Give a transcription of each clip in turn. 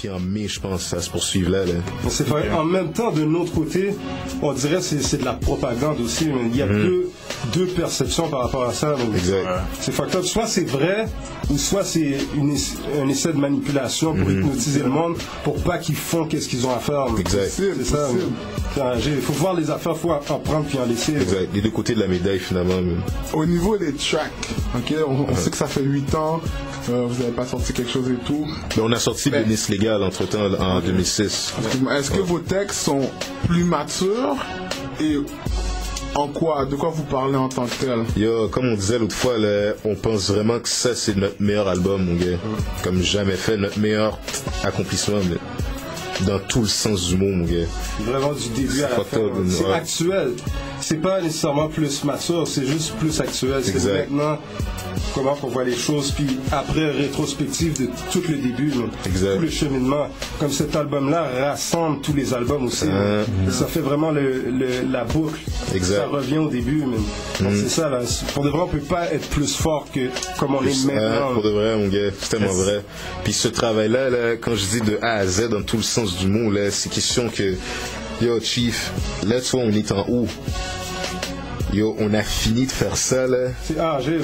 puis en mai, je pense, ça se poursuivre là. C'est vrai. En même temps, de notre côté, on dirait que c'est de la propagande aussi. Mais il y a deux perceptions par rapport à ça. Donc, exact. C'est fucked up. Soit c'est vrai, ou soit c'est un essai de manipulation pour hypnotiser le monde, pour pas qu'ils font qu'est-ce qu'ils ont à faire. Exact. C'est ça. Il faut voir les affaires, il faut en prendre puis en laisser. Exact. Les deux côtés de la médaille, finalement. Au niveau des tracks, ok, on sait que ça fait 8 ans, vous n'avez pas sorti quelque chose et tout. Mais on a sorti Bénis Légal entre-temps en 2006. Est-ce que vos textes sont plus matures et de quoi vous parlez en tant que tel? Yo, comme on disait l'autre fois, là, on pense vraiment que ça c'est notre meilleur album, mon gars. Comme jamais fait, notre meilleur accomplissement, mais dans tout le sens du mot, mon gars. Vraiment du début à la fin. C'est actuel. C'est pas nécessairement plus mature, c'est juste plus actuel. C'est maintenant comment on voit les choses, puis après rétrospective de tout le début, tout le cheminement. Comme cet album-là rassemble tous les albums aussi. Ça fait vraiment la boucle. Exact. Ça revient au début. C'est ça, là. Pour de vrai, on peut pas être plus fort que comme on est maintenant. Pour de vrai, mon gars, c'est tellement vrai. Puis ce travail-là, là, quand je dis de A à Z, dans tout le sens du mot, là, c'est question que yo, Chief, là, tu vois, on est en haut. Yo, on a fini de faire ça, là. C'est âgé,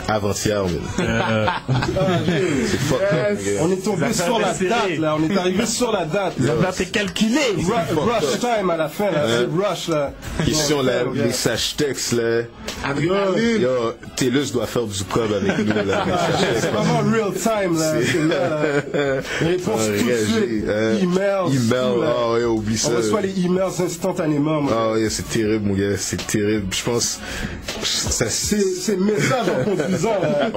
avant-hier, c'est fuck up. On est tombé sur la date, là. On est arrivé sur la date. La date est calculée. Rush time à la fin, là. C'est rush, là. Question, là, message texte, là. Yo, TELUS doit faire du cob avec nous, là. C'est vraiment real time, là. C'est là, là. Réponse tout de suite. Email. Oh, ouais, oublie ça. On reçoit les emails instantanément, oh, ouais, c'est terrible, mon gars. C'est terrible. Je pense. C'est message en conduisant, là.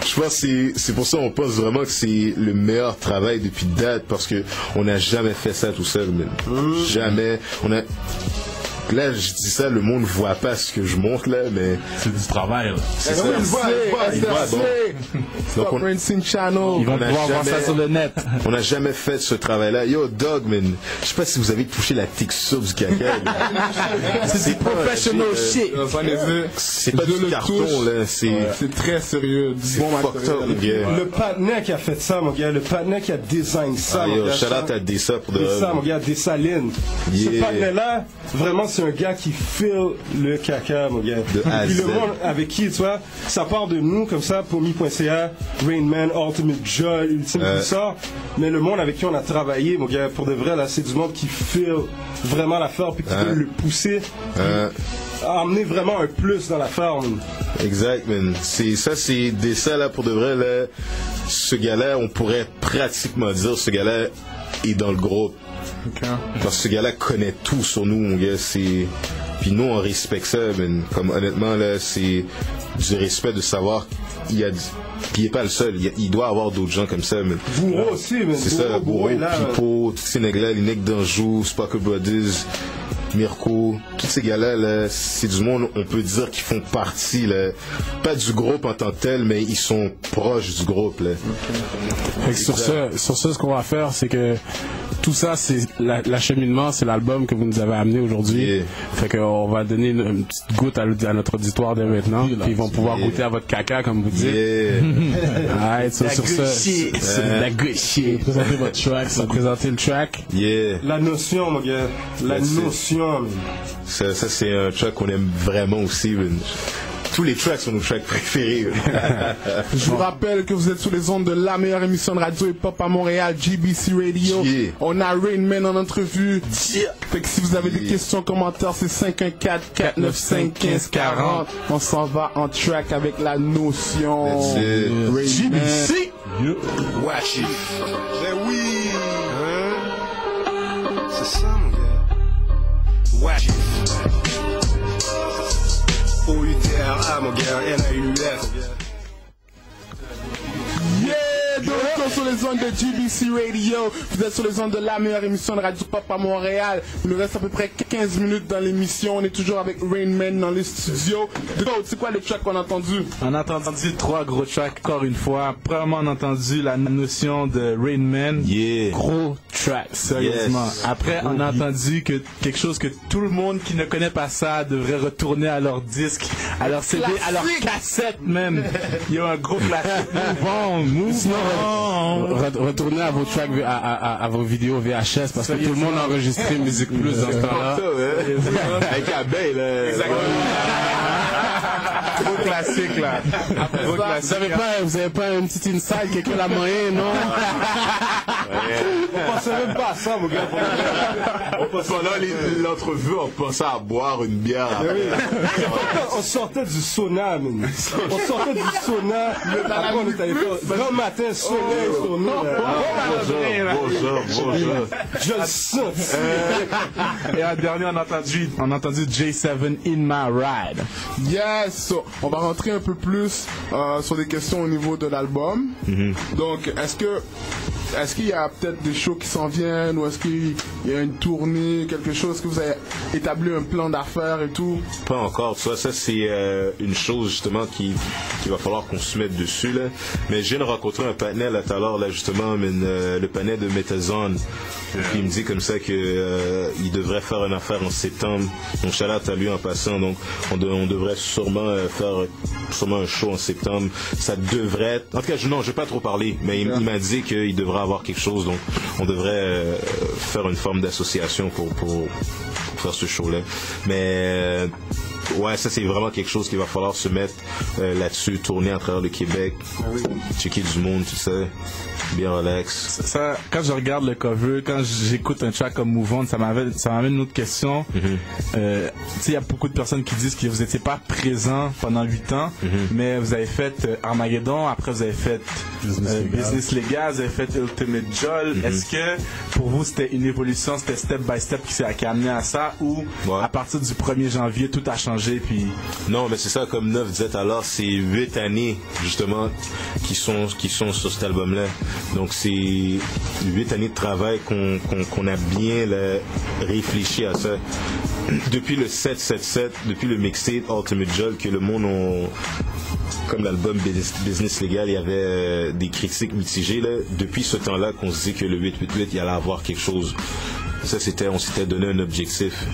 Je pense que c'est pour ça qu'on pense vraiment que c'est le meilleur travail depuis date, parce que on n'a jamais fait ça tout seul, même. Jamais. Là, je dis ça, le monde ne voit pas ce que je montre là, mais c'est du travail. Là. C'est ça. Ils vont pouvoir voir ça sur le net. On n'a jamais fait ce travail-là. Yo, dog, man. Je sais pas si vous avez touché la texture du caca. C'est professional shit. C'est pas du carton, là. C'est très sérieux. Bon matériel. Le partenaire qui a fait ça, mon gars. Le partenaire qui a design ça, mon gars. Shout out à Dessa pour de ça, mon gars. Dessalines. Ce partenaire-là, vraiment, c'est un gars qui file le caca, mon gars. Puis le monde avec qui, tu vois, ça part de nous, comme ça, Pomi.ca, Rainman, Ultimate Joy, Ultimate tout ça. Mais le monde avec qui on a travaillé, mon gars, pour de vrai, là, c'est du monde qui file vraiment l'affaire, puis qui peut le pousser, amener vraiment un plus dans l'affaire. Exact, man. C'est des ça, là, pour de vrai, là. Ce gars-là, on pourrait pratiquement dire, ce gars-là est dans le groupe. Okay. Parce que ce gars-là connaît tout sur nous, mon gars. Puis nous, on respecte ça, man. Comme honnêtement, là, c'est du respect de savoir qu'il y a. Puis il n'est pas le seul. Il doit y avoir d'autres gens comme ça, man. Bourreau aussi, man. C'est ça, Bourreau, Pipo, tous ces nègres-là, les nègres d'Anjou, Sparkle Brothers, Mirko, tous ces gars-là, là, c'est du monde, on peut dire qu'ils font partie, là, pas du groupe en tant que tel, mais ils sont proches du groupe, là. Okay. Sur ce, ce qu'on va faire, c'est que tout ça, c'est l'acheminement, c'est l'album que vous nous avez amené aujourd'hui. Yeah. Fait qu'on va donner une petite goutte à notre auditoire dès maintenant, puis ils vont pouvoir goûter à votre caca, comme vous dites. Alright, sur ça, la good shit. Présentez votre track, présenter le track. Yeah. La notion, mon gars. La notion. Ça, c'est un track qu'on aime vraiment aussi, man. Tous les tracks sont nos tracks préférés. Je vous rappelle que vous êtes sur les ondes de la meilleure émission de radio hip-hop à Montréal, GBC Radio. Yeah. On a Rainman en entrevue. Yeah. Fait que si vous avez des questions, commentaires, c'est 514-495-1540. On s'en va en track avec la notion. GBC. Wesh it. Ben oui. C'est ça, mon gars. Wesh it. O-U-T-R-A, mon gars, N-A-U-F. Yeah, donc sur les ondes de GBC Radio, vous êtes sur les ondes de la meilleure émission de radio pop à Montréal. Il nous reste à peu près 15 minutes dans l'émission. On est toujours avec Rainman dans les studios. C'est quoi les tracks qu'on a entendus? On a entendu 3 gros tracks encore une fois. Premièrement, on a entendu la notion de Rainman. Yeah. Gros track. Sérieusement. Yes. Après, on a entendu que quelque chose que tout le monde qui ne connaît pas ça devrait retourner à leur disque, à leur CD, à leur cassette même. Il y a un gros classique. Move on. Retournez à vos tracks, à vos vidéos VHS, parce que tout le monde a enregistré Musique Plus dans ce temps-là. Avec Abeille, là. Exactement. Gros classique, là. Vous avez pas une petite inside, quelqu'un l'a moyen, non? On pensait même pas à ça, mon gars. Pendant l'entrevue, on pensait à boire une bière. On sortait du sauna, man. On sortait du sauna. Après, on était allé faire grand matin, soleil sur nous. Bonjour. Je le sens. Et en dernier, on a entendu J7 In My Ride. Yes! So, on va rentrer un peu plus sur des questions au niveau de l'album. Donc, est-ce qu'il y a peut-être des shows qui s'en viennent, ou est-ce qu'il y a une tournée, quelque chose? Est-ce que vous avez établi un plan d'affaires et tout? Pas encore, ça c'est une chose justement qu'il va falloir qu'on se mette dessus là. Mais je viens de rencontrer un panel là tout à l'heure là justement, le panel de Metazone. Puis il me dit comme ça que il devrait faire une affaire en septembre. Donc shout-out à lui en passant. Donc on devrait sûrement faire un show en septembre. Ça devrait être... En tout cas, je vais pas trop parler, mais il m'a dit qu'il devrait avoir quelque chose. Donc on devrait faire une forme d'association pour faire ce show-là. Mais ouais, ça c'est vraiment quelque chose qu'il va falloir se mettre là-dessus, tourner à travers le Québec, checker du monde, tout ça. Bien relax. Ça, quand je regarde le cover, quand j'écoute un track comme Move On, ça m'amène une autre question. Tu sais, il y a beaucoup de personnes qui disent que vous n'étiez pas présent pendant 8 ans, mais vous avez fait Armageddon, après vous avez fait Business Legal, vous avez fait Ultimate Joel. Est-ce que pour vous c'était une évolution, c'était step by step qui a amené à ça, ou à partir du 1er janvier tout a changé puis... Non, mais c'est ça, comme Neuf disait alors, c'est 8 années justement qui sont sur cet album-là. Donc c'est 8 années de travail qu'on a bien réfléchi à ça. Depuis le 777, depuis le mixtape Ultimate Joel, que le monde comme l'album Business Legal, il y avait des critiques mitigées là. Depuis ce temps-là qu'on se dit que le 888 il allait avoir quelque chose. Ça on s'était donné un objectif.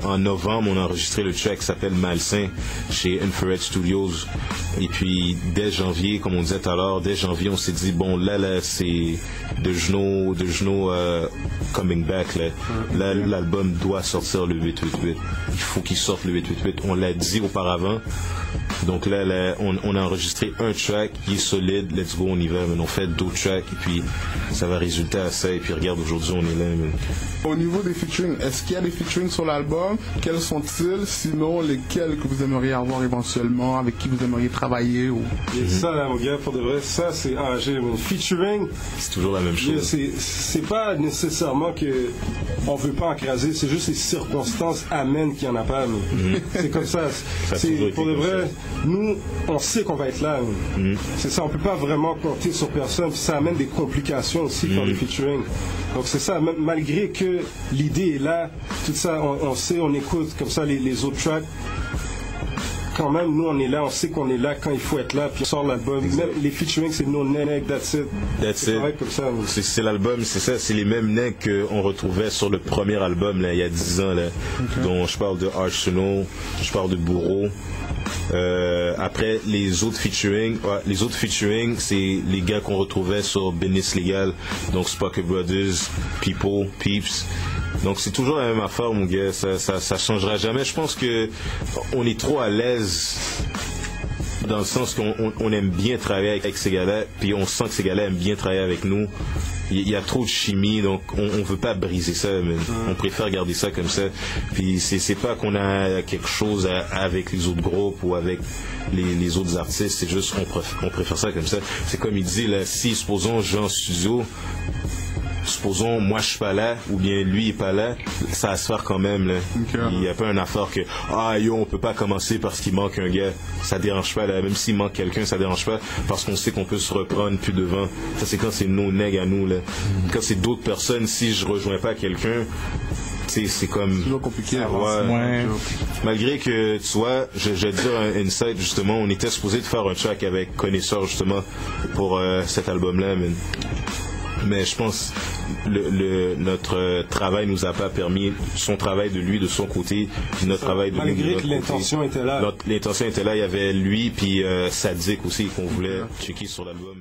En novembre, on a enregistré le track qui s'appelle Malsain chez Infrared Studios. Et puis dès janvier, comme on disait tout à l'heure, on s'est dit bon là c'est de genoux coming back là. L'album doit sortir le 888. Il faut qu'il sorte le 888. On l'a dit auparavant. Donc là, on a enregistré un track qui est solide, let's go, on y va, mais on fait d'autres tracks et puis ça va résulter à ça. Et puis regarde, aujourd'hui on est là. Mais... Au niveau des featuring, est-ce qu'il y a des featuring sur l'album? Quels sont-ils? Sinon, lesquels que vous aimeriez avoir éventuellement, avec qui vous aimeriez travailler? Ou... Et ça, là, mon gars, pour de vrai, ça c'est featuring. C'est toujours la même chose. C'est pas nécessairement que on veut pas encraser, c'est juste les circonstances amènent qu'il y en a pas. C'est comme ça. C'est pour de vrai. Nous, on sait qu'on va être là. C'est ça, on peut pas vraiment compter sur personne. Puis ça amène des complications aussi pour les featuring. Donc c'est ça, malgré que l'idée est là, tout ça, on sait, on écoute comme ça les autres tracks. Quand même, nous on est là, on sait qu'on est là quand il faut être là, puis on sort l'album. Même les featuring, c'est nos necks, that's it. C'est correct comme ça. C'est l'album, c'est ça, c'est les mêmes necks qu'on retrouvait sur le premier album là, il y a 10 ans là, dont je parle de Arsenal, je parle de Bourreau. Après les autres featuring, c'est les gars qu'on retrouvait sur Business Legal, donc Sparker Brothers, People, Peeps. Donc c'est toujours la même affaire, mon gars, ça changera jamais. Je pense que on est trop à l'aise dans le sens qu'on aime bien travailler avec ces gars-là, puis on sent que ces gars-là aiment bien travailler avec nous. Il y a trop de chimie, donc on veut pas briser ça, mais on préfère garder ça comme ça. Puis c'est pas qu'on a quelque chose avec les autres groupes ou avec les autres artistes, c'est juste qu'on préfère ça comme ça. C'est comme il dit là, si supposons je vais en studio, supposons moi je suis pas là ou bien lui est pas là, ça va se faire quand même là. Il y a pas une affaire que on peut pas commencer parce qu'il manque un gars, ça dérange pas là, même s'il manque quelqu'un ça dérange pas parce qu'on sait qu'on peut se reprendre plus devant. Ça c'est quand c'est nos nègres à nous là. Quand c'est d'autres personnes, si je rejoins pas quelqu'un, c'est comme toujours compliqué. Malgré que tu vois, je vais te dire un insight justement, on était supposé de faire un track avec Connaisseur justement pour cet album là, mais Mais je pense notre travail nous a pas permis, son travail de lui de son côté, notre travail de lui de malgré notre que l'intention était là. L'intention était là, il y avait lui puis Sadik aussi qu'on voulait checker sur l'album.